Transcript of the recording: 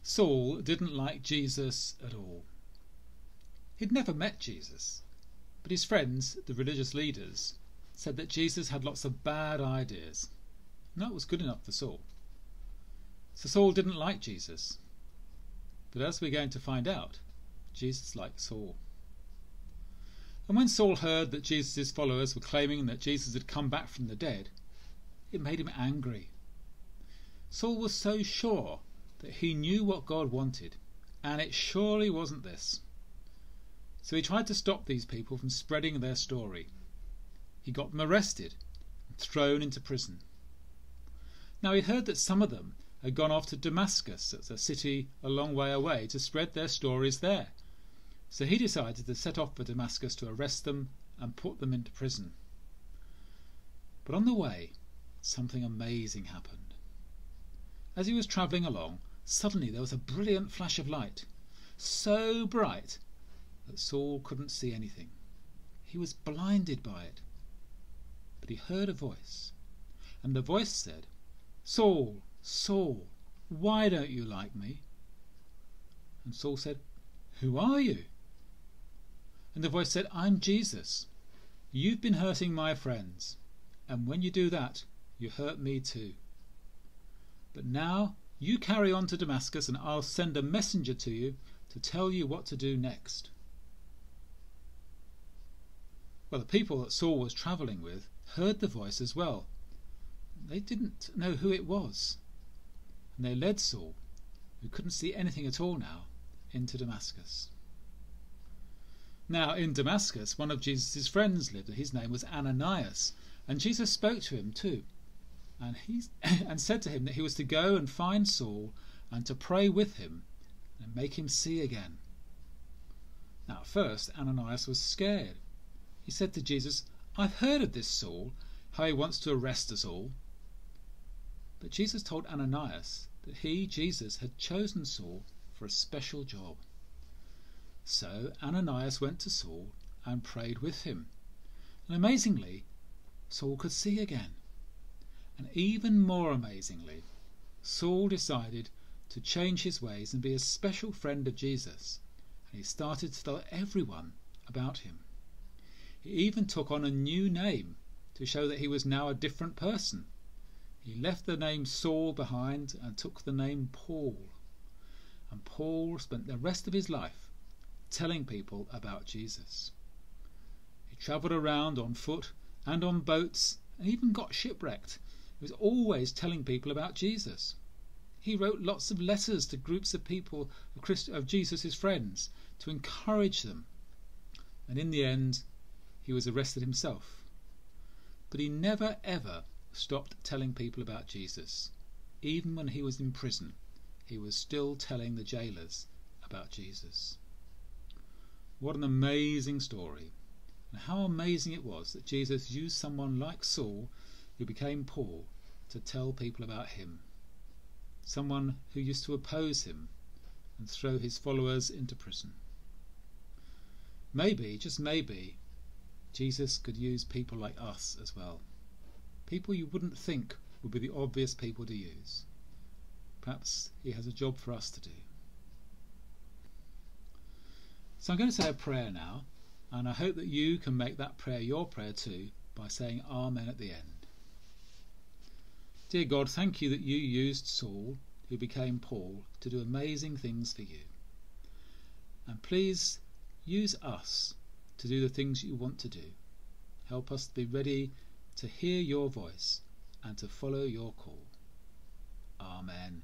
Saul didn't like Jesus at all. He'd never met Jesus, but his friends, the religious leaders, said that Jesus had lots of bad ideas, and that was good enough for Saul. So Saul didn't like Jesus, but as we're going to find out, Jesus liked Saul. And when Saul heard that Jesus' followers were claiming that Jesus had come back from the dead, it made him angry. Saul was so sure that he knew what God wanted, and it surely wasn't this. So he tried to stop these people from spreading their story. He got them arrested and thrown into prison. Now he'd heard that some of them had gone off to Damascus, that's a city a long way away, to spread their stories there. So he decided to set off for Damascus to arrest them and put them into prison. But on the way, something amazing happened. As he was travelling along, suddenly there was a brilliant flash of light, so bright that Saul couldn't see anything. He was blinded by it. But he heard a voice, and the voice said, "Saul, Saul, why don't you like me?" And Saul said, "Who are you?" And the voice said, "I'm Jesus. You've been hurting my friends, and when you do that, you hurt me too. But now you carry on to Damascus, and I'll send a messenger to you to tell you what to do next." Well, the people that Saul was travelling with heard the voice as well. They didn't know who it was, and they led Saul, who couldn't see anything at all now, into Damascus. Now in Damascus, one of Jesus' friends lived, and his name was Ananias, and Jesus spoke to him too, and said to him that he was to go and find Saul and to pray with him and make him see again. Now at first Ananias was scared. He said to Jesus, "I've heard of this Saul, how he wants to arrest us all." But Jesus told Ananias that he, Jesus, had chosen Saul for a special job. So Ananias went to Saul and prayed with him, and amazingly, Saul could see again. And even more amazingly, Saul decided to change his ways and be a special friend of Jesus, and he started to tell everyone about him. He even took on a new name to show that he was now a different person. He left the name Saul behind and took the name Paul. And Paul spent the rest of his life telling people about Jesus. He travelled around on foot and on boats and even got shipwrecked. He was always telling people about Jesus. He wrote lots of letters to groups of people, of Jesus' friends, to encourage them. And in the end, he was arrested himself. But he never ever stopped telling people about Jesus. Even when he was in prison, he was still telling the jailers about Jesus. What an amazing story. And how amazing it was that Jesus used someone like Saul, who became Paul, to tell people about him. Someone who used to oppose him and throw his followers into prison. Maybe, just maybe, Jesus could use people like us as well. People you wouldn't think would be the obvious people to use. Perhaps he has a job for us to do. So I'm going to say a prayer now, and I hope that you can make that prayer your prayer too by saying Amen at the end. Dear God, thank you that you used Saul, who became Paul, to do amazing things for you. And please use us to do the things you want to do. Help us to be ready to hear your voice and to follow your call. Amen.